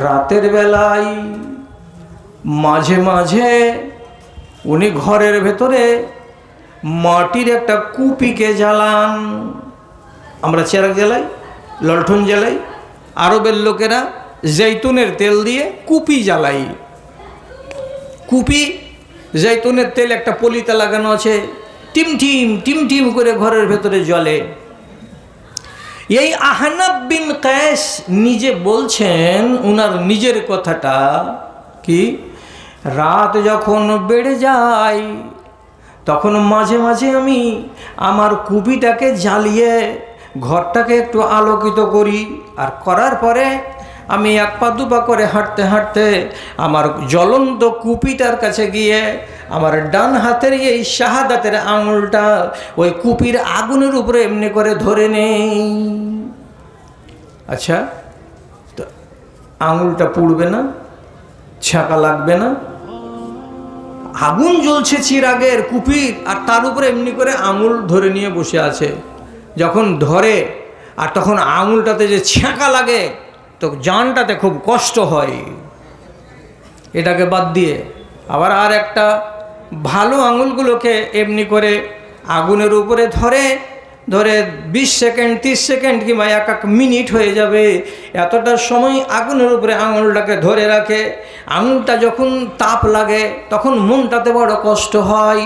রাতের বেলায় মাঝে মাঝে উনি ঘরের ভেতরে মাটির একটা কুপিকে জ্বালান। আমরা চেরাগ জ্বালাই, লণ্ঠন জ্বালাই, আরবের লোকেরা জৈতুনের তেল দিয়ে কুপি জ্বালাই। কুপি জৈতুনের তেল একটা পলিতে লাগানো আছে, টিমটিম টিমটিম করে ঘরের ভেতরে জ্বলে। এই আহনাব বিন কায়েস নিজে বলছেন, উনার নিজের কথাটা কি, রাত যখন বেড়ে যায় তখন মাঝে মাঝে আমি আমার কুপিটাকে জ্বালিয়ে ঘরটাকে একটু আলোকিত করি, আর করার পরে আমি এক পা দুপা করে হাঁটতে হাঁটতে আমার জ্বলন্ত কুপিটার কাছে গিয়ে আমার ডান হাতের এই শাহাদাতের আঙুলটা ওই কুপির আগুনের উপরে এমনি করে ধরে নেই। আচ্ছা, তো আঙুলটা পুড়বে না? ছাঁকা লাগবে না? আগুন জ্বলছে চিরাগের কুপির, আর তার উপরে এমনি করে আঙুল ধরে নিয়ে বসে আছে। যখন ধরে আর তখন আঙুলটাতে যে ছ্যাঁকা লাগে তো জানটাতে খুব কষ্ট হয়। এটাকে বাদ দিয়ে আবার আর একটা ভালো আঙুলগুলোকে এমনি করে আগুনের উপরে ধরে ধরে 20 সেকেন্ড 30 সেকেন্ড কিংবা এক মিনিট হয়ে যাবে, এতটা সময় আগুনের উপরে আঙুলটাকে ধরে রাখে। আঙুলটা যখন তাপ লাগে তখন মনটাতে বড় কষ্ট হয়।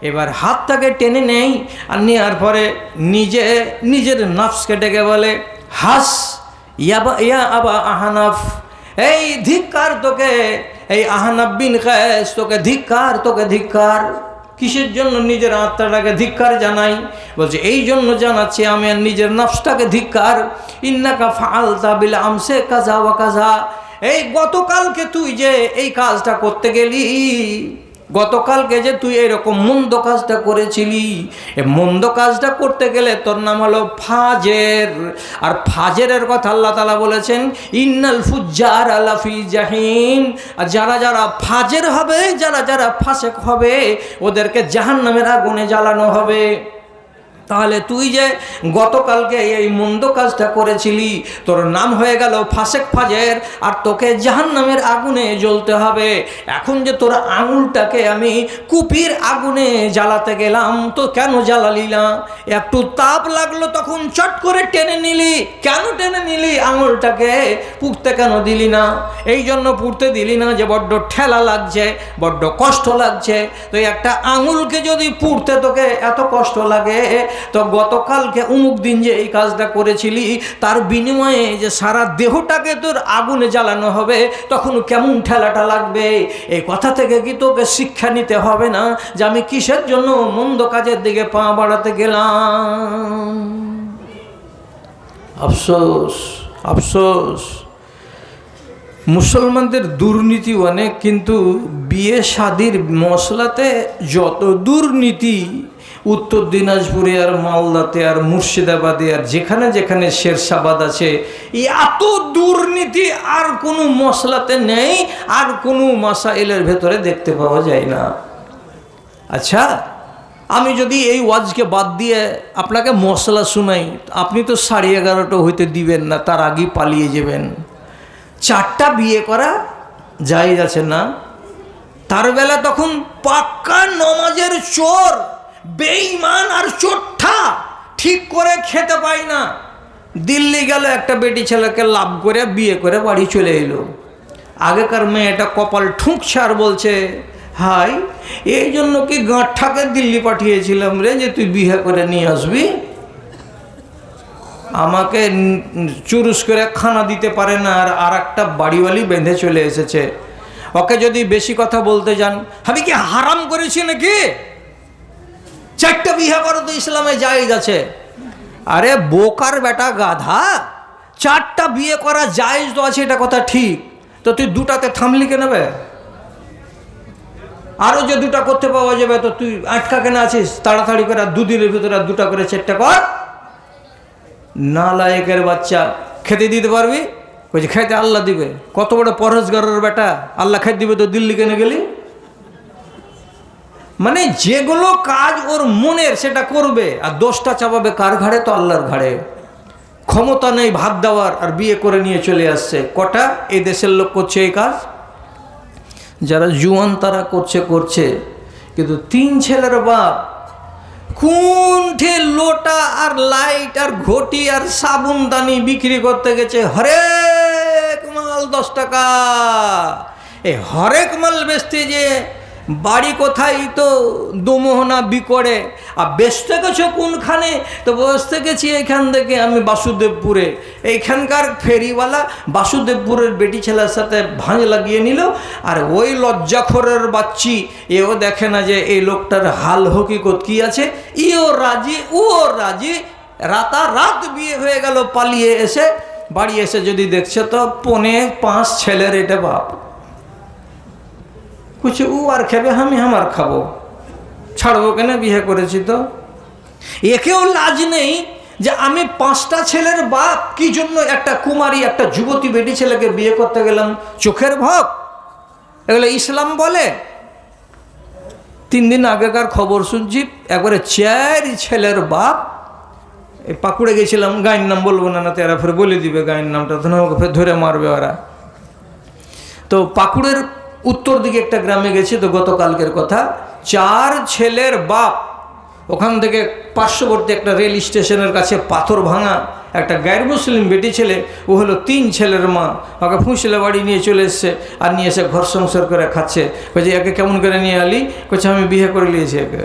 এবার হাতটাকে টেনে নেই, আর নেওয়ার পরে নিজের নফসকে ডেকে বলে, হাস ইয়া আবা আহনাফ, এই ধিক্কার তোকে, এই আহনাফ বিন কায়েস, তোকে ধিক্কার, তোকে ধিক্কার। কিসের জন্য নিজের আত্মাটাকে ধিক্কার জানাই? বলছে এই জন্য জানাচ্ছি আমি আর নিজের নফসটাকে ধিক্কার। ইন্নাকা ফাআলতা বিল আমসে কাজা ওয়া কাজা, এই গতকালকে তুই যে এই কাজটা করতে গেলি, গতকালকে যে তুই এরকম মন্দ কাজটা করেছিলি, এই মন্দ কাজটা করতে গেলে তোর নাম হলো ফাজের। আর ফাজেরের কথা আল্লাহ তাআলা বলেছেন, ইন্নাল ফুজ্জার লাফি জাহিম, আর যারা যারা ফাজের হবে, যারা যারা ফাসেক হবে, ওদেরকে জাহান্নামের আগুনে জ্বালানো হবে। তাহলে তুই যে গতকালকে এই মন্দ কাজটা করেছিলি, তোর নাম হয়ে গেল ফাসেক ফাজের, আর তোকে জাহান্নামের আগুনে জ্বলতে হবে। এখন যে তোর আঙুলটাকে আমি কুপির আগুনে জ্বালাতে গেলাম, তো কেন জ্বালালি না? একটু তাপ লাগলো তখন চট করে টেনে নিলি, কেন টেনে নিলি? আঙুলটাকে পুড়তে কেন দিলি না? এই জন্য পুড়তে দিলি না যে বড্ড ঠেলা লাগছে, বড্ড কষ্ট লাগছে। তো একটা আঙুলকে যদি পুড়তে তোকে এত কষ্ট লাগে, তো গতকালকে অমুক দিন যে এই কাজটা করেছিলি, তার বিনিময়ে যে সারা দেহটাকে তোর আগুনে জ্বালানো হবে, তখন কেমন ঠেলাটা লাগবে? এই কথা থেকে কি তোকে শিক্ষা নিতে হবে না যে আমি কিসের জন্য মন্দ কাজের দিকে পা বাড়াতে গেলাম? আফসোস, আফসোস, মুসলমানদের দুর্নীতি অনেক, কিন্তু বিয়ে শাদির মশলাতে যত দুর্নীতি উত্তর দিনাজপুরে আর মালদাতে আর মুর্শিদাবাদে আর যেখানে যেখানে শেরশাবাদ আছে, এত দুর্নীতি আর কোনো মশলাতে নেই, আর কোনো মাসাইলের ভেতরে দেখতে পাওয়া যায় না। আচ্ছা, আমি যদি এই ওয়াজকে বাদ দিয়ে আপনাকে মশলা শুনাই, আপনি তো 11:30 হইতে দিবেন না, তার আগেই পালিয়ে যাবেন। 4টা বিয়ে করা জায়েজ আছে না? তার বেলা তখন পাক্কা নমাজের চোর, বেঈমান আর চোট্টা, ঠিক করে খেতে পাই না। দিল্লি গেল, একটা বেটি ছেলেকে লাভ করে বিয়ে করে বাড়ি চলে এলো। আগেকার মেয়েটা কপাল ঠুঁকছে আর বলছে, হাই, এই জন্য কি গাঁঠাকে দিল্লি পাঠিয়েছিলাম রে, যে তুই বিয়ে করে নিয়ে আসবি। আমাকে চুরুস করে খানা দিতে পারে না, আর একটা বাড়িওয়ালি বেঁধে চলে এসেছে। ওকে যদি বেশি কথা বলতে যান, আমি কি হারাম করেছি নাকি? 4টা বিয়ে করো তো ইসলামে জায়েজ আছে। আরে বোকার বেটা গাধা, 4টা বিয়ে করা জায়েজ তো আছে, এটা কথা ঠিক, তো তুই 2টাতে থামলি কেন? আরও যে 2টা করতে পাওয়া যাবে, তো তুই আটকা কেন আছিস? তাড়াতাড়ি করে 2 দিনের ভিতরে 2টা করে 4টা কর। নালায়েকের বাচ্চা, খেতে দিতে পারবি? বলছে খেতে আল্লাহ দিবে। কত বড় পরহেজগারের বেটা, আল্লাহ খেতে দিবে তো দিল্লি কেন গেলি? মানে যেগুলো কাজ ওর মনের সেটা করবে, আর দোষটা চাপাবে কার ঘাড়ে? তো আল্লাহর ঘাড়ে। ক্ষমতা নেই ভাত দেওয়ার, আর বিয়ে করে নিয়ে চলে আসছে। কটা এই দেশের লোক করছে এই কাজ? যারা জুয়ান তারা করছে, কিন্তু 3 ছেলের বাপ কুণ্ঠে লোটা আর লাইট আর ঘটি আর সাবুনদানি বিক্রি করতে গেছে। হরেক মাল 10 টাকা। এই হরেক মাল বেচতে যে বাড়ি কোথায় তো দুমোহনা বিকড়ে, আর বেচতে গেছো কোনখানে? তো বসতে গেছি এখান থেকে আমি বাসুদেবপুরে। এইখানকার ফেরিওয়ালা বাসুদেবপুরের বেটি ছেলের সাথে ভাঁজ লাগিয়ে নিল, আর ওই লজ্জাখোরের বাচ্চি এও দেখে না যে এই লোকটার হাল হকিকত কি আছে। ইও রাজি ও রাজি, রাতারাত বিয়ে হয়ে গেল। পালিয়ে এসে বাড়ি এসে যদি দেখছে তো 4-5 ছেলের এটা বাপ। কুছে ও আর খাবে, আমি আমার খাবো, ছাড়বো কেন? বিয়ে করেছি তো। একেও লাজ নেই যে আমি 5টা ছেলের বাপ, কি জন্য একটা কুমারী একটা যুবতী বেটি ছেলেকে বিয়ে করতে গেলাম? চোখের ভাব। এগুলো ইসলাম বলে? 3 দিন আগেকার খবর শুনছি, একবারে 4 ছেলের বাপ। এই পাকুড়ে গেছিলাম, গায়ের নাম বলবো না, না তারা ফের বলে দিবে গায়ের নামটা, তো আমাকে ফের ধরে মারবে ওরা। তো পাকুড়ের উত্তর দিকে একটা গ্রামে গেছি, তো গতকালকের কথা। 4 ছেলের বাপ ওখান থেকে পার্শ্ববর্তী একটা রেল স্টেশনের কাছে পাথর ভাঙা একটা গায়ের মুসলিম বেটি ছেলে, ও হলো 3 ছেলের মা। ওকে ফুঁসলে বাড়ি নিয়ে চলে এসছে, আর নিয়ে এসে ঘর সংসার করে খাচ্ছে। বলছে একে কেমন করে নিয়ে আলি? বলছে আমি বিয়ে করে নিয়েছি একে।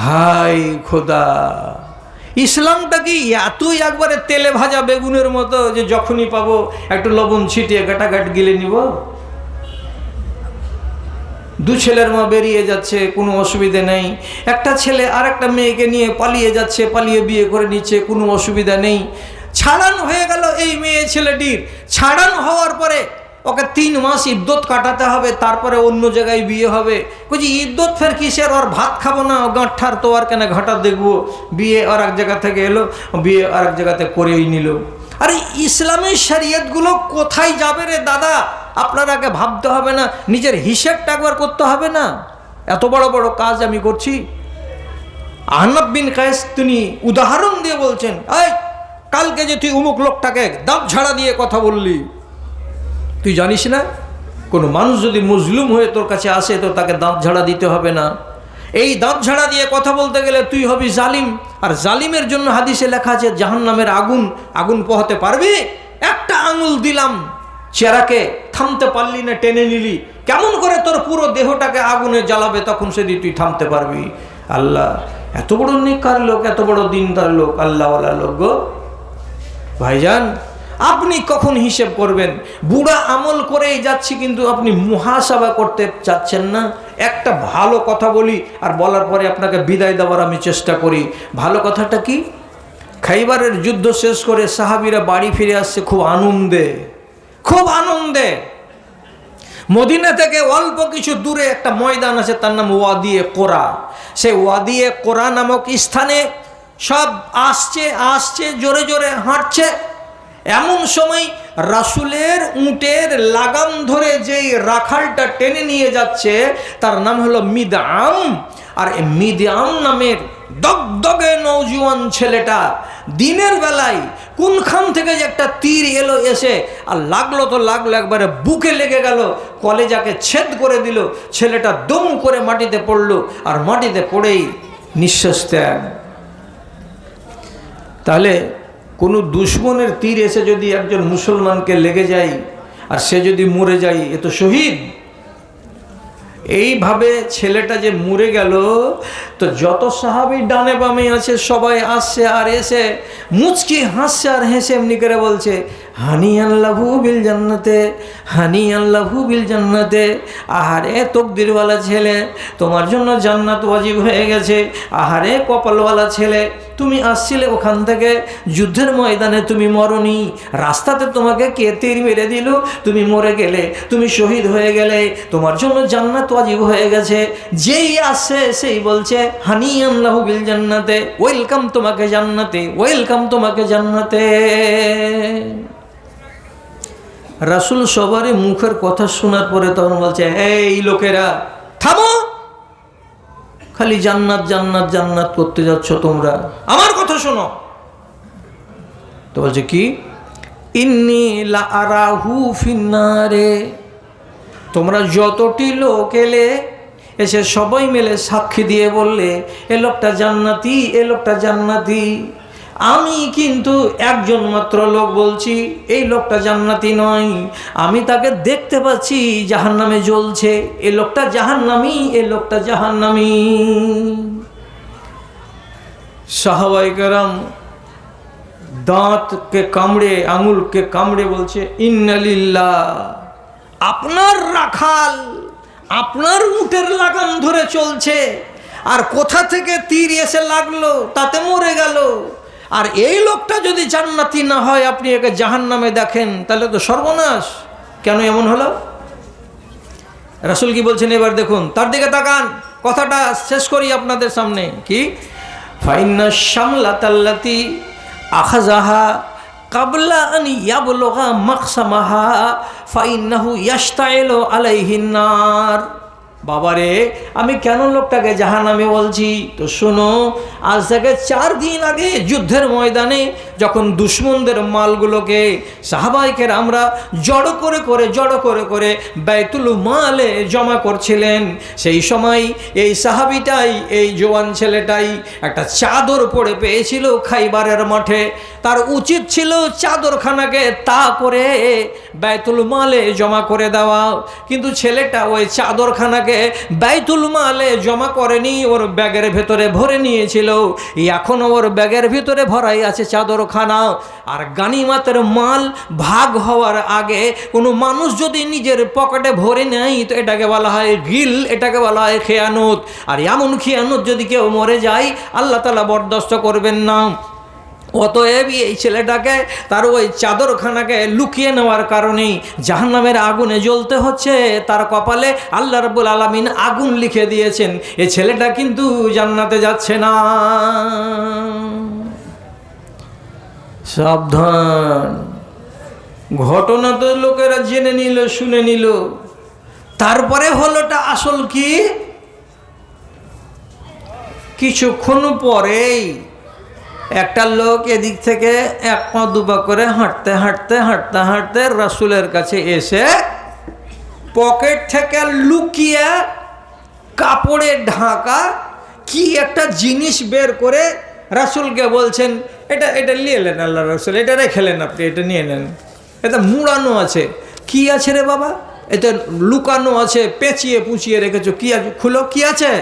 হাই খোদা, ইসলামটা কি এতই একবারে তেলে ভাজা বেগুনের মতো যে যখনই পাবো একটু লবণ ছিটিয়ে গাটাগাট গিলে নিব? 2 ছেলের মা বেরিয়ে যাচ্ছে, কোনো অসুবিধা নেই। একটা ছেলে আর একটা মেয়েকে নিয়ে পালিয়ে যাচ্ছে, পালিয়ে বিয়ে করে নিচ্ছে, কোনো অসুবিধা নেই। ছাড়ানো হয়ে গেল এই মেয়ে ছেলেটির। ছাড়ানো হওয়ার পরে ওকে 3 মাস ইদ্যত কাটাতে হবে, তারপরে অন্য জায়গায় বিয়ে হবে। বলছি ইদ্যত ফের কিসের? ওর ভাত খাবো না, গাঁঠার তো আর কেন ঘাটা দেখবো? বিয়ে আর এক জায়গা থেকে এলো, বিয়ে আর এক জায়গাতে করেই নিল। আরে ইসলামের শরীয়তগুলো কোথায় যাবে রে দাদা? আপনারাকে ভাবতে হবে না, নিজের হিসেবটা একবার করতে হবে না? এত বড় বড় কাজ আমি করছি। আহনাব বিন কায়েস তিনি উদাহরণ দিয়ে বলছেন, এই কালকে যে তুই অমুক লোকটাকে দাঁত ঝাড়া দিয়ে কথা বললি, তুই জানিস না কোনো মানুষ যদি মজলুম হয়ে তোর কাছে আসে তো তাকে দাঁত ঝাড়া দিতে হবে না। এই দাঁত ঝাড়া দিয়ে কথা বলতে গেলে তুই হবি জালিম, আর জালিমের জন্য হাদিসে লেখা আছে জাহান্নামের আগুন পোহাতে পারবি? একটা আঙুল দিলাম চেরাকে, থামতে পারলি না, টেনে নিলি, কেমন করে তোর পুরো দেহটাকে আগুনে জ্বালাবে, তখন সেদিন তুই থামতে পারবি? আল্লাহ এত বড় নেককার লোক, এত বড় দিনদার লোক, আল্লাহওয়ালা লোক গো। ভাইজান আপনি কখন হিসেব করবেন? বুড়া আমল করেই যাচ্ছি, কিন্তু আপনি মুহাসাবা করতে চাচ্ছেন না। একটা ভালো কথা বলি, আর বলার পরে আপনাকে বিদায় দেওয়ার আমি চেষ্টা করি। ভালো কথাটা কি? খাইবারের যুদ্ধ শেষ করে সাহাবীরা বাড়ি ফিরে আসছে খুব আনন্দে। মদিনা থেকে অল্প কিছু দূরে একটা ময়দান আছে, তার নাম ওয়াদিয়ে কোরা। সেই ওয়াদিয়ে কোরা নামক স্থানে সব আসছে জোরে জোরে হাঁটছে। এমন সময় রাসূলের উটের লাগাম ধরে যেই রাখালটা টেনে নিয়ে যাচ্ছে তার নাম হলো মিদআম। আর এই মিদআম নামের দগদগে নওজোয়ান ছেলেটা দিনের বেলায় কোনখান থেকে যে একটা তীর এলো এসে, আর লাগলো তো লাগলো, একবারে বুকে লেগে গেল, কলেজাকে ছেদ করে দিল। ছেলেটা দম করে মাটিতে পড়লো, আর মাটিতে পড়েই নিঃশ্বাস ত্যাগ। তাহলে কোনো দুশ্মনের তীর এসে যদি একজন মুসলমানকে লেগে যায় আর সে যদি মরে যায়, এ তো শহীদ। এইভাবে ছেলেটা যে মরে গেল, তো যত সাহাবী ডানে বামে আছে সবাই আসছে, আর এসে মুচকি হাসছে আর হেসে এমনি করে বলছে, হানি আল্লাহু বিল জান্নাতে, হানি আল্লাহু বিল জান্নাতে। আহারে তকদিরওয়ালা ছেলে, তোমার জন্য জান্নাত ওয়াজিব হয়ে গেছে। আহারে কপালওয়ালা ছেলে, তুমি আসছিলে ওখান থেকে যুদ্ধের ময়দানে, তুমি মরনি, রাস্তাতে তোমাকে কে তীর মেরে দিল, তুমি মরে গেলে, তুমি শহীদ হয়ে গেলে, তোমার জন্য জান্নাত ওয়াজিব হয়ে গেছে। যেই আসছে সেই বলছে হানি আল্লাহু বিল জান্নাতে, ওয়েলকাম তোমাকে জান্নাতে, ওয়েলকাম তোমাকে জান্নাতে। রাসূল সবারই মুখের কথা শোনার পরে তখন বলছে, এই লোকেরা থামো, খালি জান্নাত জান্নাত জান্নাত করতে যাচ্ছ তোমরা, আমার কথা শোনো। তো বলছে কি, ইন্নী লা আরাহু ফিন্নারে, তোমরা যতটি লোক এলে এসে সবাই মিলে সাক্ষী দিয়ে বললে এ লোকটা জান্নাতি, এ লোকটা জান্নাতি, আমি কিন্তু একজন মাত্র লোক বলছি এই লোকটা জান্নাতি নয়, আমি তাকে দেখতে পাচ্ছি জাহান্নামে জ্বলছে, এ লোকটা জাহান্নামী, এ লোকটা জাহান্নামী। সাহাবায়ে কেরাম দাঁতকে কামড়ে, আঙুলকে কামড়ে বলছে ইন্না লিল্লাহ, আপনার রাখাল আপনার উটের লাগাম ধরে চলছে, আর কোথা থেকে তীর এসে লাগলো তাতে মরে গেল, আর এই লোকটা যদি জান্নাতি না হয় আপনি একে জাহান্নামে দেখেন, তাহলে তো সর্বনাশ। কেন এমন হলো? রাসূল কি বলছেন এবার দেখুন, তার দিকে তাকান, কথাটা শেষ করি আপনাদের সামনে। কি, ফাইন্না শামলাতাল্লাতি আখাযাহা কাবলা আন ইয়াবলুগা মাকসামাহা ফাইন্নাহু ইয়াশতাইলু আলাইহিন নার। বাবারে, আমি কেন লোকটাকে জাহান্নামে বলছি? তো শোনো, আজ থেকে 4 দিন আগে যুদ্ধের ময়দানে যখন দুশমনদের মালগুলোকে সাহাবায়ে কেরামরা জড়ো করে করে বাইতুল মালে জমা করছিলেন, সেই সময় এই সাহাবিটাই, এই জওয়ান ছেলেটাই একটা চাদর পড়ে পেয়েছিল খাইবারের মাঠে। তার উচিত ছিল চাদরখানাকে তা করে বাইতুল মালে জমা করে দেওয়া, কিন্তু ছেলেটা ওই চাদরখানাকে বাইতুল মালে জমা করেনি, ওর ব্যাগের ভেতরে ভরে নিয়েছিল। এখনও ওর ব্যাগের ভিতরে ভরাই আছে চাদরখানা। আর গানিমাতের মাল ভাগ হওয়ার আগে কোনো মানুষ যদি নিজের পকেটে ভরে নেয় তো এটাকে বলা হয় গিল, এটাকে বলা হয় খেয়ানত। আর এমন খেয়ানত যদি কেউ মরে যায় আল্লাহ তাআলা বরদাস্ত করবেন না। অতএব এই ছেলেটাকে তার ওই চাদরখানাকে লুকিয়ে নেওয়ার কারণেই জাহান্নামের আগুনে জ্বলতে হচ্ছে। তার কপালে আল্লাহ রাব্বুল আলামিন আগুন লিখে দিয়েছেন, এই ছেলেটা কিন্তু জান্নাতে যাচ্ছে না। সাবধান। ঘটনা তো লোকেরা জেনে নিল, শুনে নিল, তারপরে হলোটা আসল কি? কিছুক্ষণ পরেই একটা লোক এদিক থেকে 1 পা 2 পা করে হাঁটতে হাঁটতে হাঁটতে হাঁটতে রাসূলের কাছে এসে পকেট থেকে লুকিয়ে কাপড়ে ঢাকা কি একটা জিনিস বের করে রাসূলকে বলছেন, এটা এটা নিয়ে নেন আল্লাহ রাসূল, এটা রেখে নেন, আপনি এটা নিয়ে নেন, এটা মুড়ানো আছে। কি আছে রে বাবা? এটা লুকানো আছে, পেঁচিয়ে পুঁচিয়ে রেখেছো, কি আছে? খুলো, কি আছে?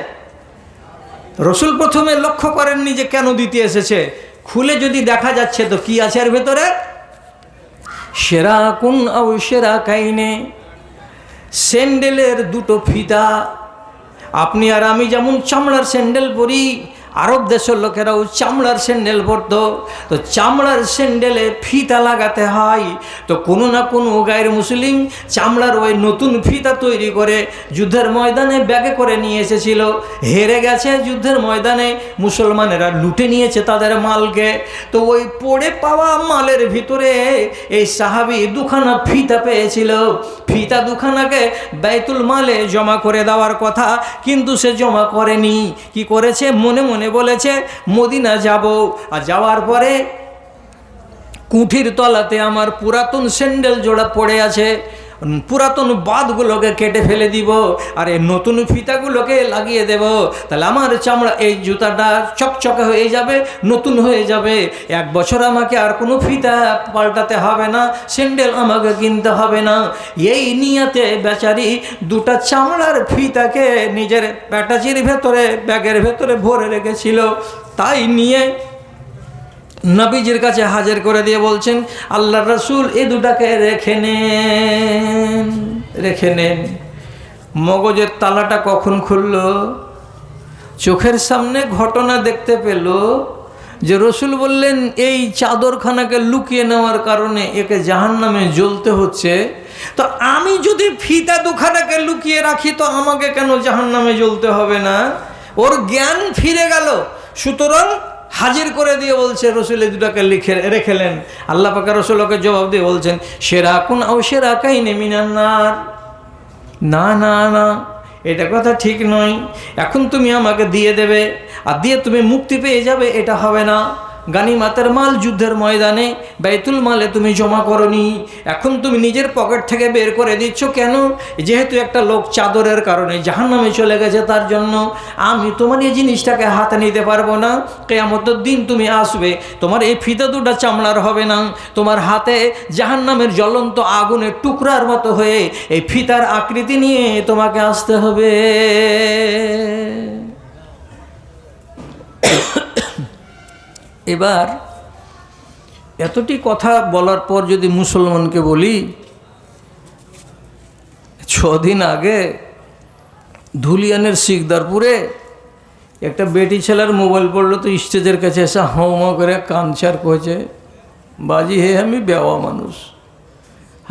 রসুল প্রথমে লক্ষ্য করেননি যে কেন দিতে এসেছে। খুলে যদি দেখা যাচ্ছে তো কি আছে এর ভেতরে? সেরাকুন আও সেরাকাইনে, স্যান্ডেলের 2টো ফিতা। আপনি আর আমি যেমন চামড়ার স্যান্ডেল পরি, আরব দেশের লোকেরাও চামড়ার স্যান্ডেল পরতো, তো চামড়ার স্যান্ডেলে ফিতা লাগাতে হয়। তো কোনো না কোনো গায়ের মুসলিম চামড়ার ওই নতুন ফিতা তৈরি করে যুদ্ধের ময়দানে ব্যাগে করে নিয়ে এসেছিল। হেরে গেছে যুদ্ধের ময়দানে, মুসলমানেরা লুটে নিয়েছে তাদের মালকে। তো ওই পড়ে পাওয়া মালের ভিতরে এই সাহাবী 2খানা ফিতা পেয়েছিল। ফিতা 2খানাকে বাইতুল মালে জমা করে দেওয়ার কথা, কিন্তু সে জমা করেনি। কি করেছে? মনে মনে বলেছে মদিনা যাব, আর যাওয়ার পরে কুঠির তলাতে আমার পুরাতন স্যান্ডেল জোড়া পড়ে আছে, পুরাতন বাদগুলোকে কেটে ফেলে দিব আর এই নতুন ফিতাগুলোকে লাগিয়ে দেব, তাহলে আমার চামড়া এই জুতাটা চকচকে হয়ে যাবে, নতুন হয়ে যাবে। 1 বছর আমাকে আর কোনো ফিতা পাল্টাতে হবে না, স্যান্ডেল আমাকে কিনতে হবে না। এই নিয়াতে বেচারি 2টা চামড়ার ফিতাকে নিজের প্যাটাচির ভেতরে, ব্যাগের ভেতরে ভরে রেখেছিল। তাই নিয়ে নবীজির কাছে হাজির করে দিয়ে বলছেন, আল্লাহর রাসূল এই 2টাকে রেখে নেন, রেখে নেন। মগজের তালাটা কখন খুলল? চোখের সামনে ঘটনা দেখতে পেল যে রসুল বললেন এই চাদরখানাকে লুকিয়ে নেওয়ার কারণে একে জাহান্নামে জ্বলতে হচ্ছে। তো আমি যদি ফিতা 2খানাকে লুকিয়ে রাখি তো আমাকে কেন জাহান্নামে জ্বলতে হবে না? ওর জ্ঞান ফিরে গেল। সুতরাং হাজির করে দিয়ে বলছে রসুল এই 2টাকে লিখে রেখেলেন। আল্লাহ পাক রসুলকে জবাব দিয়ে বলছেন, সেরাকুন আও সেরাকাইনে মিনান নার। না না না, এটা কথা ঠিক নয়। এখন তুমি আমাকে দিয়ে দেবে আর দিয়ে তুমি মুক্তি পেয়ে যাবে, এটা হবে না। গানিমাতের মাল যুদ্ধের ময়দানে বাইতুল মালে তুমি জমা করনি, এখন তুমি নিজের পকেট থেকে বের করে দিচ্ছ কেন? যেহেতু একটা লোক চাদরের কারণে জাহান্নামে চলে গেছে, তার জন্য আমি তোমার এই জিনিসটাকে হাতে নিতে পারবো না। কিয়ামতের দিন তুমি আসবে, তোমার এই ফিতা দুটা চামড়ার হবে না, তোমার হাতে জাহান্নামের জ্বলন্ত আগুনের টুকরার মতো হয়ে এই ফিতার আকৃতি নিয়ে তোমাকে আসতে হবে। এবার এতটি কথা বলার পর যদি মুসলমানকে বলি, 6 দিন আগে ধুলিয়ানের শিকদারপুরে একটা বেটি ছেলের মোবাইল পড়লো, তো স্টেজের কাছে এসে হাউমাউ করে কানছার কয়েছে, বাজি হে আমি বেওয়া মানুষ,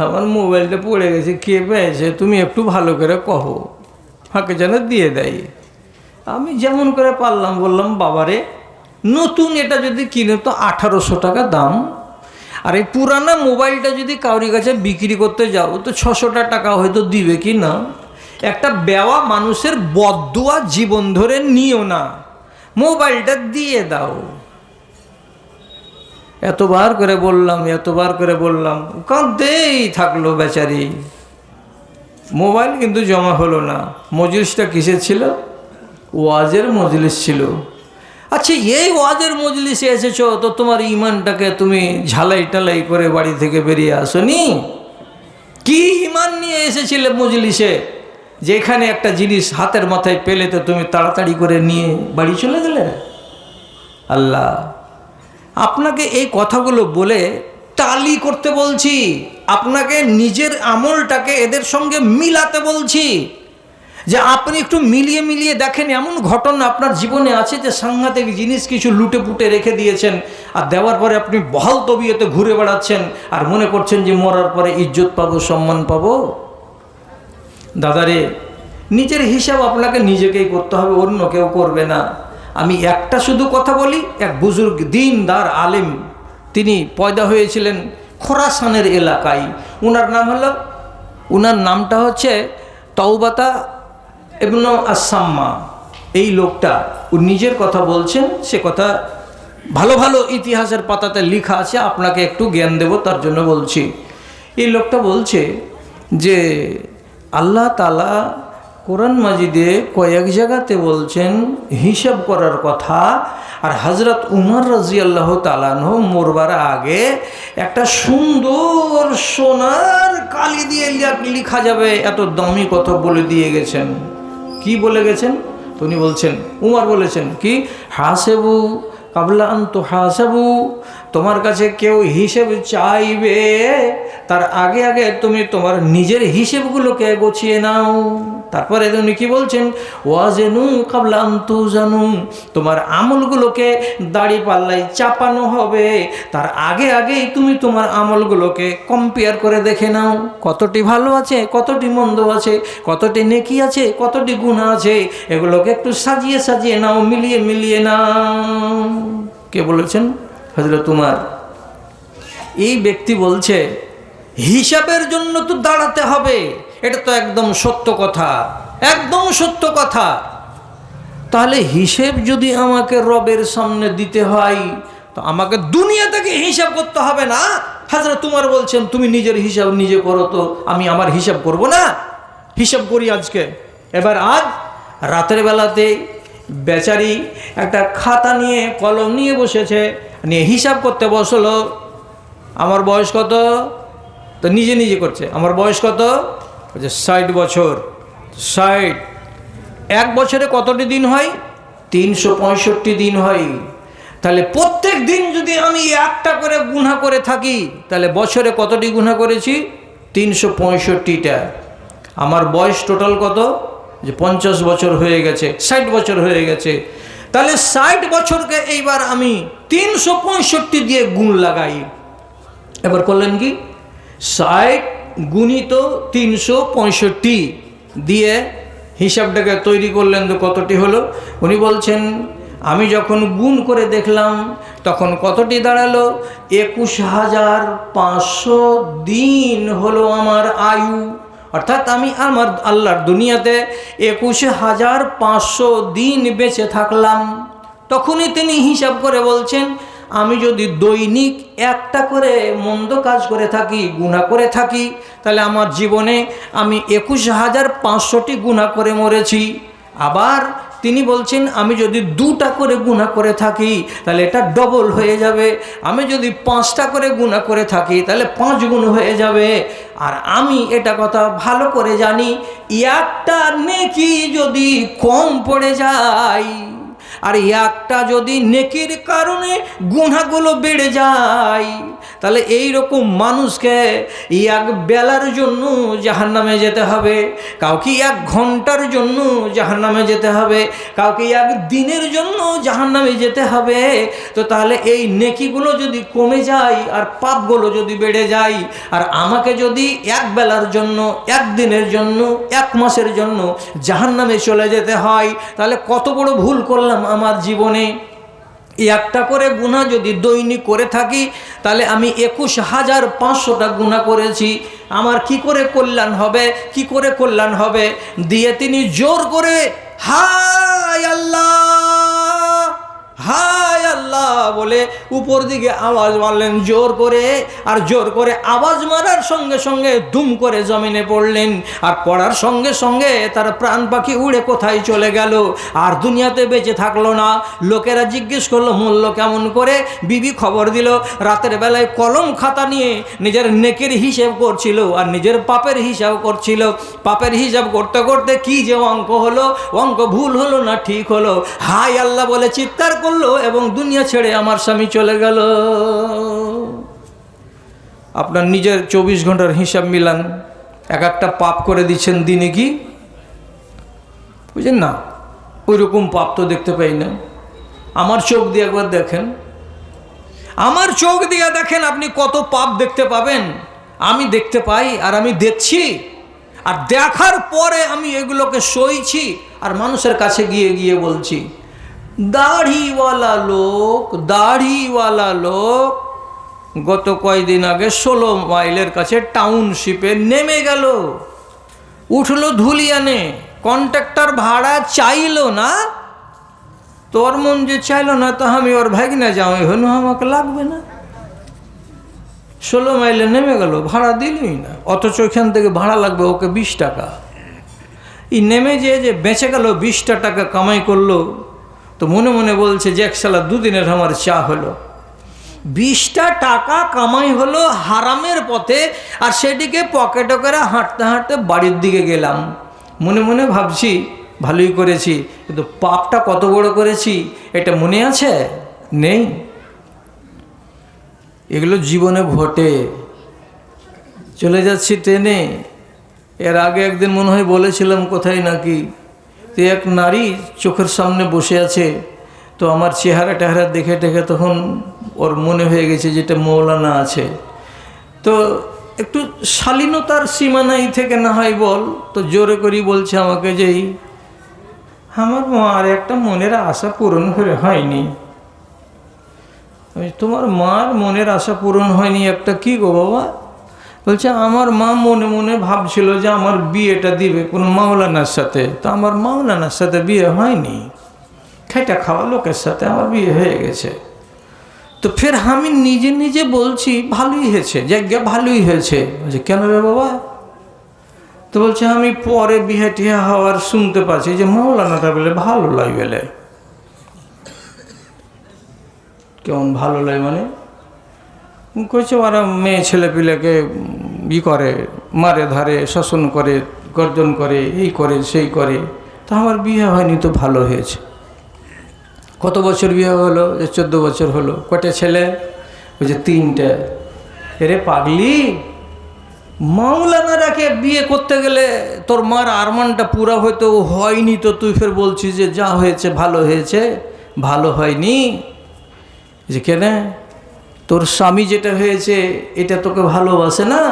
আমার মোবাইলটা পড়ে গেছে, কে পেয়েছে তুমি একটু ভালো করে কহো, ফাঁকে যেন দিয়ে দেয়। আমি যেমন করে পারলাম বললাম, বাবারে নতুন এটা যদি কিনে তো 1800 টাকা দাম, আর এই পুরানা মোবাইলটা যদি কাউরি কাছে বিক্রি করতে যাও তো 600 টাকা হয়তো দিবে কি না। একটা বেওয়া মানুষের বদদুয়া জীবন ধরে নিও না, মোবাইলটা দিয়ে দাও। এতবার করে বললাম, কাঁদতেই থাকলো বেচারি। মোবাইল কিন্তু জমা হলো না। মজলিসটা কিসের ছিল? ওয়াজের মজলিস ছিল। আচ্ছা, এই ওয়াজের মজলিসে এসেছো তো তোমার ইমানটাকে তুমি ঝালাই টালাই করে বাড়ি থেকে বেরিয়ে আসনি? কি ইমান নিয়ে এসেছিলে মজলিসে, যেখানে একটা জিনিস হাতের মাথায় পেলে তো তুমি তাড়াতাড়ি করে নিয়ে বাড়ি চলে গেলে? আল্লাহ আপনাকে এই কথাগুলো বলে টালি করতে বলছি, আপনাকে নিজের আমলটাকে এদের সঙ্গে মিলাতে বলছি, যে আপনি একটু মিলিয়ে দেখেন এমন ঘটনা আপনার জীবনে আছে যে সাংঘাতিক জিনিস কিছু লুটে পুটে রেখে দিয়েছেন, আর দেওয়ার পরে আপনি বহাল তবিয়তে ঘুরে বেড়াচ্ছেন আর মনে করছেন যে মরার পরে ইজ্জত পাবো, সম্মান পাবো। দাদারে, নিজের হিসাব আপনাকে নিজেকেই করতে হবে, অন্য কেউ করবে না। আমি একটা শুধু কথা বলি, এক বুজুর্গ দিনদার আলেম, তিনি পয়দা হয়েছিলেন খোরাসানের এলাকায়। উনার নামটা হচ্ছে তওবাতা ইবনে আস-সাম্মা। এই লোকটা নিজের কথা বলছেন, সে কথা ভালো ভালো ইতিহাসের পাতাতে লেখা আছে, আপনাকে একটু জ্ঞান দেব তার জন্য বলছি। এই লোকটা বলছে যে আল্লাহ তাআলা কোরআন মাজিদে কয়েক জায়গাতে বলছেন হিসাব করার কথা, আর হযরত উমর রাদিয়াল্লাহু তাআলা আনহু মরবার আগে একটা সুন্দর সোনার কালি দিয়ে লেখা যাবে এত দামি কথা বলে দিয়ে গেছেন। কি বলে গেছেন? উনি বলছেন, উমর বলেছেন কি, হাসেবু কাবলা আন তুহাসাবু, তোমার কাছে কেউ হিসেব চাইবে তার আগে আগে তুমি তোমার নিজের হিসেবগুলোকে গুছিয়ে নাও। তারপরে উনি কি বলছেন, ওয়াজেনু কাবলা আন তুজানু, তোমার আমলগুলোকে দাড়ি পাল্লাই চাপানো হবে, তার আগে আগেই তুমি তোমার আমলগুলোকে কম্পেয়ার করে দেখে নাও, কতটি ভালো আছে, কতটি মন্দ আছে, কতটি নেকি আছে, কতটি গুনাহ আছে, এগুলোকে একটু সাজিয়ে নাও, মিলিয়ে নাও। কে বলেছেন? হযরত উমর। এই ব্যক্তি বলছে হিসাবের জন্য তো দাঁড়াতে হবে, এটা তো একদম সত্য কথা, একদম সত্য কথা। তাহলে হিসেব যদি আমাকে রবের সামনে দিতে হয় তো আমাকে দুনিয়া থেকে হিসাব করতে হবে না? হযরত উমর বলছেন তুমি নিজের হিসাব নিজে করো, তো আমি আমার হিসাব করব না? হিসাব করি আজকে। এবার আজ রাতের বেলাতে বেচারি একটা খাতা নিয়ে কলম নিয়ে বসেছে, নিয়ে হিসাব করতে বসলো। আমার বয়স কত? তো নিজে করছে, আমার বয়স কত? 60 বছর। 60, এক বছরে কতটি দিন হয়? 365 দিন হয়। তাহলে প্রত্যেক দিন যদি আমি একটা করে গুনাহ করে থাকি, তাহলে বছরে কতটি গুনাহ করেছি? 365টা। আমার বয়স টোটাল কত? যে 50 বছর হয়ে গেছে, 60 বছর হয়ে গেছে। তাহলে 60 বছরকে এইবার আমি 365 দিয়ে গুণ লাগাই। এবার করলেন কি, 60 গুণিত 365 দিয়ে হিসাবটাকে তৈরি করলেন, তো কতটি হলো? উনি বলছেন আমি যখন গুণ করে দেখলাম তখন কতটি দাঁড়ালো? 21,500 দিন হলো আমার আয়ু। অর্থাৎ আমি আমার আল্লাহর দুনিয়াতে 21,500 দিন বেঁচে থাকলাম। তখনই তিনি হিসাব করে বলছেন আমি যদি দৈনিক একটা করে মন্দ কাজ করে থাকি, গুনাহ করে থাকি, তাহলে আমার জীবনে আমি 21,500টি গুনাহ করে মরেছি। আবার তিনি বলছেন আমি যদি 2টা করে গুনাহ করে থাকি তাহলে এটা ডবল হয়ে যাবে, আমি যদি 5টা করে গুনাহ করে থাকি তাহলে 5 গুণ হয়ে যাবে। আর আমি এটা কথা ভালো করে জানি, একটা নেকি যদি কম পড়ে যায় আর একটা যদি নেকির কারণে গুনাহগুলো বেড়ে যায়, তাহলে এই রকম মানুষকে এক বেলার জন্য জাহান্নামে যেতে হবে, কাউকে 1 ঘন্টার জন্য জাহান্নামে যেতে হবে, কাউকে 1 দিনের জন্য জাহান্নামে যেতে হবে। তো তাহলে এই নেকিগুলো যদি কমে যায় আর পাপগুলো যদি বেড়ে যায়, আর আমাকে যদি 1 বেলার জন্য, 1 দিনের জন্য, 1 মাসের জন্য জাহান্নামে চলে যেতে হয়, তাহলে কত বড় ভুল করলাম আমার জীবনে। একটা করে গুনাহ যদি দৈনিক করে থাকি তাহলে আমি 21,500টা গুনাহ করেছি। আমার কি করে কল্যাণ হবে, কি করে কল্যাণ হবে? দিয়ে তিনি জোর করে হায় আল্লাহ, হায় আল্লাহ বলে উপর দিকে আওয়াজ মারলেন জোর করে। আর জোর করে আওয়াজ মারার সঙ্গে সঙ্গে দুম করে জমিনে পড়লেন। আর পড়ার সঙ্গে সঙ্গে তার প্রাণ পাখি উড়ে কোথায় চলে গেল, আর দুনিয়াতে বেঁচে থাকলো না। লোকেরা জিজ্ঞেস করলো মূল্য কেমন করে। বিবি খবর দিল, রাতের বেলায় কলম খাতা নিয়ে নিজের নেকের হিসেব করছিল আর নিজের পাপের হিসাব করছিল। পাপের হিসাব করতে করতে কি যে অঙ্ক হলো, অঙ্ক ভুল হলো না ঠিক হলো, হায় আল্লাহ বলে চিৎকার করলো এবং দুনিয়া ছেড়ে আমার স্বামী চলে গেল। আপনার নিজের 24 ঘন্টার হিসাব মিলান, এক একটা পাপ করে দিচ্ছেন দিনে, কি বুঝেন না? ওই রকম পাপ তো দেখতে পাই না। আমার চোখ দিয়ে একবার দেখেন, আমার চোখ দিয়ে দেখেন আপনি কত পাপ দেখতে পাবেন। আমি দেখতে পাই আর আমি দেখছি, আর দেখার পরে আমি এগুলোকে সইছি আর মানুষের কাছে গিয়ে গিয়ে বলছি। দাড়িওয়ালা লোক গত কয়েকদিন আগে 16 মাইলের কাছে টাউনশিপে নেমে গেল, উঠলো ধুলিয়ানে, কন্ট্রাক্টর ভাড়া চাইলো না। তোর মন যে চাইলো না তো আমি ওর ভাগিনা যাওয়াই হলো, আমাকে লাগবে না। 16 মাইলে নেমে গেল, ভাড়া দিলই না, অথচ এখান থেকে ভাড়া লাগবে ওকে 20 টাকা। এই নেমে যে বেঁচে গেল, 20টা টাকা কামাই করলো, তো মনে মনে বলছে যে 1 শালা 2 দিনের আমার চা হলো। 20টা টাকা কামাই হলো হারামের পথে, আর সেটিকে পকেটে করে হাঁটতে হাঁটতে বাড়ির দিকে গেলাম। মনে মনে ভাবছি ভালোই করেছি, কিন্তু পাপটা কত বড় করেছি এটা মনে আছে? নেই। এগুলো জীবনে ঘটে। চলে যাচ্ছি ট্রেনে, এর আগে একদিন মনে হয় বলেছিলাম কোথায় নাকি, তো এক নারী চোখের সামনে বসে আছে। তো আমার চেহারা টেহারা দেখে দেখে তখন ওর মনে হয়ে গেছে যেটা মৌলানা আছে, তো একটু শালীনতার সীমানাই থেকে না হয় বল, তো জোরে করেই বলছে আমাকে যে আমার মার একটা মনের আশা পূরণ হয়নি। তোমার মার মনের আশা পূরণ হয়নি একটা? কি গো বাবা? বলছে আমার মা মনে মনে ভাবছিল যে আমার বিয়েটা দিবে কোনো মাওলানার সাথে, তো আমার মাওলানার সাথে বিয়ে হয়নি, খেটা খাওয়া লোকের সাথে আমার বিয়ে হয়ে গেছে। তো ফের আমি নিজে নিজে বলছি ভালোই হয়েছে, জায়গা ভালোই হয়েছে। বলছে কেন রে বাবা? তো বলছে আমি পরে বিয়ে টিয়া হওয়ার শুনতে পাচ্ছি যে মাওলানাটা বলে ভালো লাগে। বলে কেমন ভালো লাগে মানে? কইছে ওরা মেয়ে ছেলে পিলেকে করে, মারে ধারে, শাসন করে, গর্জন করে, এই করে সেই করে। তা আমার বিয়ে হয়নি, তো ভালো হয়েছে। কত বছর বিয়ে হলো? যে 14 বছর হলো। কটা ছেলে? বলছে 3টে। এরে পাগলি, মাওলানারাকে বিয়ে করতে গেলে তোর মার আরমানটা পুরা হয়তো হয়নি, তো তুই ফের বলছিস যে যা হয়েছে ভালো হয়েছে। ভালো হয়নি যে কেন? তোর স্বামী যেটা হয়েছে এটা তোকে ভালোবাসে না।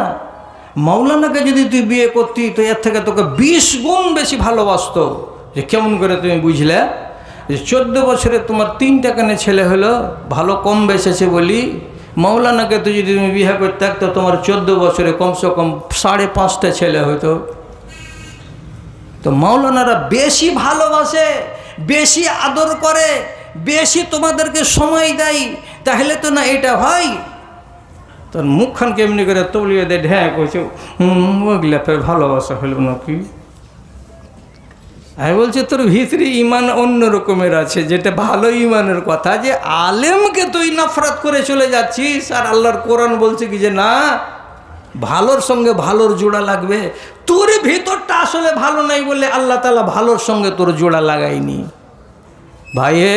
মাওলানাকে যদি তুই বিয়ে করতি তো এর থেকে তোকে 20 গুণ বেশি ভালোবাসতো। যে কেমন করে তুমি বুঝলে? যে 14 বছরে তোমার 3টা কেন ছেলে হলো? ভালো কম বেসেছে বলি। মাওলানাকে তুই যদি তুমি বিয়ে করতে তো তোমার 14 বছরে কমসে কম 5.5টা ছেলে হতো। তো মাওলানারা বেশি ভালোবাসে, বেশি আদর করে, বেশি তোমাদেরকে সময় দেয়। তাহলে তো না এটা হয়। তোর মুখখান কেমনি করে তলিয়ে দে ঢ্যাঁ কইছে, ওগুলা ফের ভালোবাসা হলো নাকি? আমি বলছি তোর ভিতরে ইমান অন্য রকমের আছে, যেটা ভালো ইমানের কথা, যে আলেমকে তুই নফরত করে চলে যাচ্ছিস, আর আল্লাহর কোরআন বলছে কি যে না, ভালোর সঙ্গে ভালোর জোড়া লাগবে। তোর ভিতরটা আসলে ভালো নাই বলে আল্লাহ তাআলা ভালোর সঙ্গে তোর জোড়া লাগায়নি। ভাইয়ে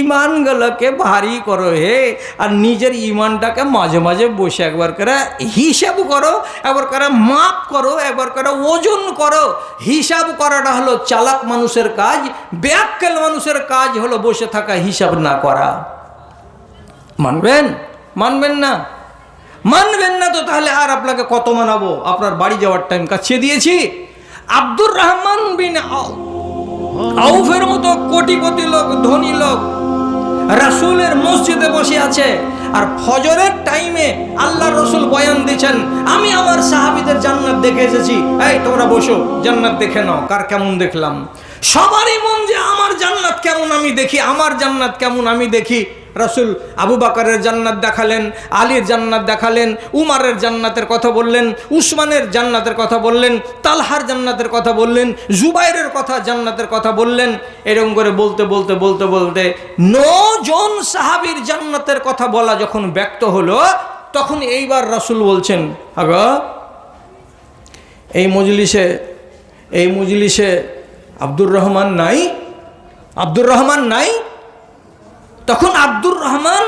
ইমানগুলোকে ভারী করো হে, আর নিজের ইমানটাকে মাঝে মাঝে বসে একবার করে হিসাব করো, একবার করে মাপ করো, একবার করে ওজন করো। হিসাব করাটা হলো চালাক মানুষের কাজ, বেয়াক্কেল মানুষের কাজ হলো বসে থাকা, হিসাব না করা। মানবেন? মানবেন না? মানবেন না তো তাহলে আর আপনাকে কত মানাবো? আপনার বাড়ি যাওয়ার টাইম কাছিয়ে দিয়েছি। আব্দুর রহমান বিন আউফের মতো কোটিপতি লোক, ধনী লোক রাসূলের মসজিদে বসে আছে, আর ফজরের টাইমে আল্লাহ রসুল বয়ান দিচ্ছেন, আমি আমার সাহাবীদের জান্নাত দেখে এসেছি, এই তোমরা বসো জান্নাত দেখে নাও। কার কেমন দেখলাম? সবারই মন যে আমার জান্নাত কেমন আমি দেখি, আমার জান্নাত কেমন আমি দেখি। রাসূল আবু বকরের জান্নাত দেখালেন, আলীর জান্নাত দেখালেন, উমারের জান্নাতের কথা বললেন, উসমানের জান্নাতের কথা বললেন, তালহার জান্নাতের কথা বললেন, জুবাইরের কথা জান্নাতের কথা বললেন। এরকম করে বলতে বলতে বলতে বলতে 9 জন সাহাবীর জান্নাতের কথা বলা যখন ব্যক্ত হলো, তখন এইবার রাসূল বলছেন, আগো এই মজলিসে আব্দুর রহমান নাই? আব্দুর রহমান নাই? তখন আব্দুর রহমান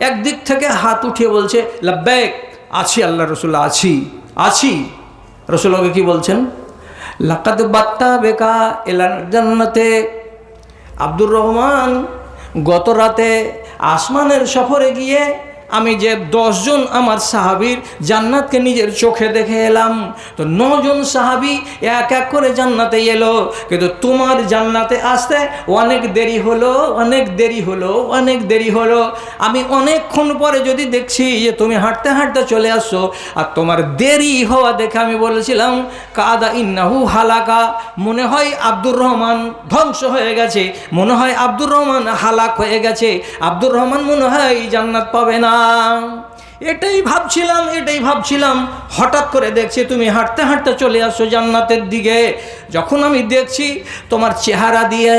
একদিক থেকে হাত উঠিয়ে বলছে, লাব্বাইক, আছি আল্লাহ রসুল, আছি। রসুল ওকে কি বলছেন? লাকাদ বাত্তা বেকা এলান জান্নাতে। আব্দুর রহমান, গত রাতে আসমানের সফরে গিয়ে আমি যে 10 জন আমার সাহাবীর জান্নাতকে নিজের চোখে দেখে এলাম, তো 9 জন সাহাবী এক এক করে জান্নাতে এলো, কিন্তু তোমার জান্নাতে আসতে অনেক দেরি হলো। আমি অনেকক্ষণ পরে যদি দেখছি যে তুমি হাঁটতে হাঁটতে চলে আসছো, আর তোমার দেরি হওয়া দেখে আমি বলেছিলাম কাদা ইন্নাহু হালাকা, মনে হয় আব্দুর রহমান ধ্বংস হয়ে গেছে, মনে হয় আব্দুর রহমান হালাক হয়ে গেছে, আব্দুর রহমান মনে হয় জান্নাত পাবে না। এটাই ভাবছিলাম। হঠাৎ করে দেখছি তুমি হাঁটতে হাঁটতে চলে আসছো জান্নাতের দিকে। যখন আমি দেখছি তোমার চেহারা দিয়ে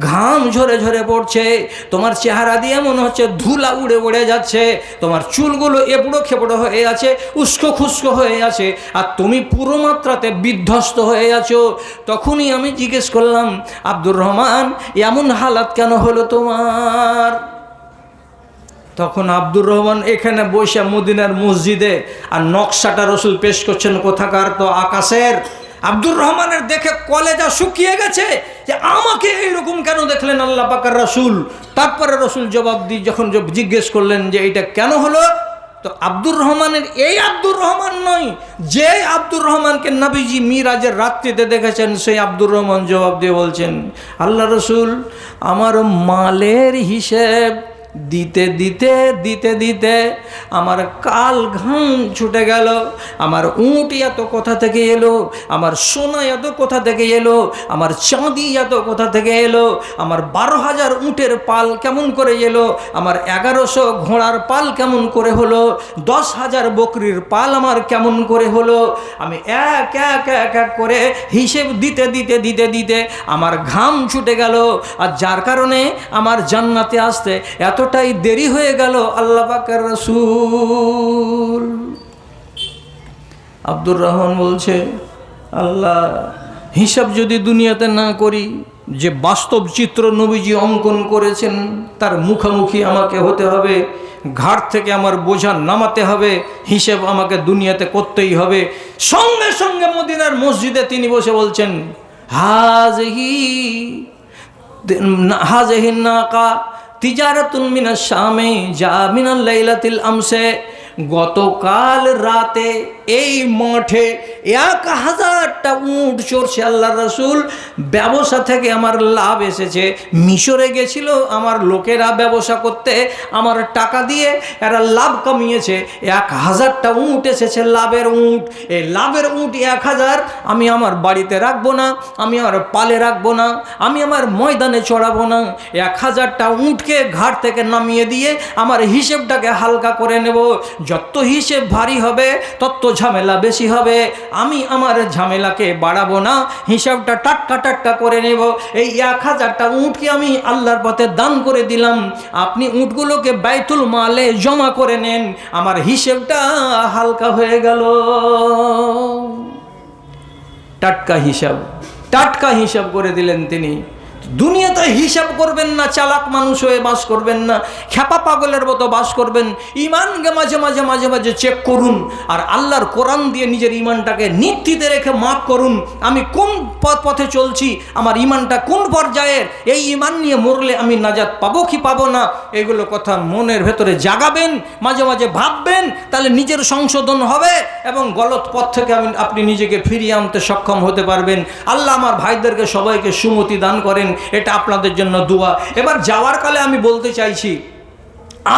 ঘাম ঝরে ঝরে পড়ছে, তোমার চেহারা দিয়ে মনে হচ্ছে ধুলা উড়ে উড়ে যাচ্ছে, তোমার চুলগুলো এবড়ো খেবড়ো হয়ে আছে, উস্কো খুস্কো হয়ে আছে, আর তুমি পুরো মাত্রাতে বিধ্বস্ত হয়ে আছো। তখনই আমি জিজ্ঞেস করলাম, আব্দুর রহমান এমন হালাত কেন হলো তোমার? তখন আব্দুর রহমান এখানে বসে মদিনার মসজিদে, আর নকশাটা রসুল পেশ করছেন কোথাকার, তো আকাশের। আব্দুর রহমানের দেখে কলেজা শুকিয়ে গেছে যে আমাকে এইরকম কেন দেখলেন আল্লাহ পাকের রসুল। তারপরে রসুল জবাব দিয়ে যখন জিজ্ঞেস করলেন যে এটা কেন হলো, তো আব্দুর রহমানের এই আব্দুর রহমান নয়, যে আব্দুর রহমানকে নবীজি মিরাজের রাত্রিতে দেখেছেন, সেই আব্দুর রহমান জবাব দিয়ে বলছেন, আল্লাহ রসুল, আমার মালের হিসেব দিতে দিতে আমার কাল ঘাম ছুটে গেল, আমার উঁট এত কোথা থেকে এলো, আমার সোনা এত কোথা থেকে এলো, আমার চাঁদি এত কোথা থেকে এলো, আমার 12,000 উঁটের পাল কেমন করে এলো, আমার 1100 ঘোড়ার পাল কেমন করে হলো, 10,000 বকরির পাল আমার কেমন করে হলো। আমি এক এক করে হিসেব দিতে আমার ঘাম ছুটে গেল, আর যার কারণে আমার জান্নাতে আসতে এতটাই দেরি হয়ে গেল আল্লাহ পাকের রাসূল। আব্দুর রহমান বলছে, আল্লাহ, হিসাব যদি দুনিয়াতে না করি, যে বাস্তব চিত্র নবীজি অঙ্কন করেছেন তার মুখোমুখি আমাকে হতে হবে, ঘাট থেকে আমার বোঝা নামাতে হবে, হিসেব আমাকে দুনিয়াতে করতেই হবে। সঙ্গে সঙ্গে মদিনার মসজিদে তিনি বসে বলছেন, হাজিহি নাকা তিজারাতুন মিনাশ শামে যা মিনাল লাইলাতিল আমসে। গতকাল রাতে এই মাঠে 1000টা উট চড়ছে আল্লাহ রাসূল। ব্যবসা থেকে আমার লাভ এসেছে। মিশরে গেছিল আমার লোকেরা ব্যবসা করতে, আমার টাকা দিয়ে এরা লাভ কামিয়েছে। 1000টা উট এসেছে, লাভের উট। এই লাভের উট 1000 আমি আমার বাড়িতে রাখবো না, আমি আমার পালে রাখবো না, আমি আমার ময়দানে চড়াবো না। 1000টা উটকে ঘাট থেকে নামিয়ে দিয়ে আমার হিসেবটাকে হালকা করে নেব। যত হিসেব ভারী হবে তত ঝামেলা বেশি হবে। আমি আমার ঝামেলাকে বাড়াবো না, হিসাবটা টাটকা টাটকা করে নেব। এই 1000টা উটকে আমি আল্লাহর পথে দান করে দিলাম, আপনি উটগুলোকে বাইতুল মালে জমা করে নেন, আমার হিসেবটা হালকা হয়ে গেল। টাটকা হিসাব করে দিলেন তিনি। দুনিয়াতে হিসাব করবেন না, চালাক মানুষ হয়ে বাস করবেন না, খ্যাপা পাগলের মতো বাস করবেন। ইমানকে মাঝে মাঝে মাঝে মাঝে চেক করুন, আর আল্লাহর কোরআন দিয়ে নিজের ইমানটাকে নিশ্চিতে রেখে মাপ করুন। আমি কোন পথে চলছি, আমার ইমানটা কোন পর্যায়ের, এই ইমান নিয়ে মরলে আমি নাজাত পাবো কি পাবো না, এগুলো কথা মনের ভেতরে জাগাবেন, মাঝে মাঝে ভাববেন, তাহলে নিজের সংশোধন হবে এবং গলত পথ থেকে আপনি নিজেকে ফিরিয়ে আনতে সক্ষম হতে পারবেন। আল্লাহ আমার ভাইদেরকে সবাইকে সুমতি দান করেন, এটা আপনাদের জন্য দোয়া। এবার যাওয়ার কালে আমি বলতে চাইছি,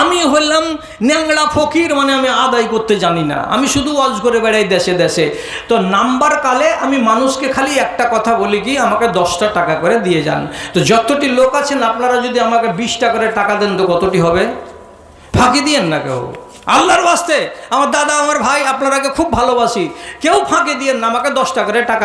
আমি হলাম ন্যাংড়া ফকির, মানে আমি আদায় করতে জানি না, আমি শুধু ওয়াজ করে বেড়াই দেশে দেশে। তো নাম্বার কালে আমি মানুষকে খালি একটা কথা বলি কি, আমাকে 10টা টাকা করে দিয়ে যান। তো যতটি লোক আছেন আপনারা যদি আমাকে 20টা করে টাকা দেন তো কতটি হবে? ফাঁকি দিয়েন না কেউ, আল্লাহর ওয়াস্তে। আমার দাদা, আমার ভাই, আপনারাকে খুব ভালোবাসি, কেউ ফাঁকি দিয়েন না, আমাকে 10টা করে টাকা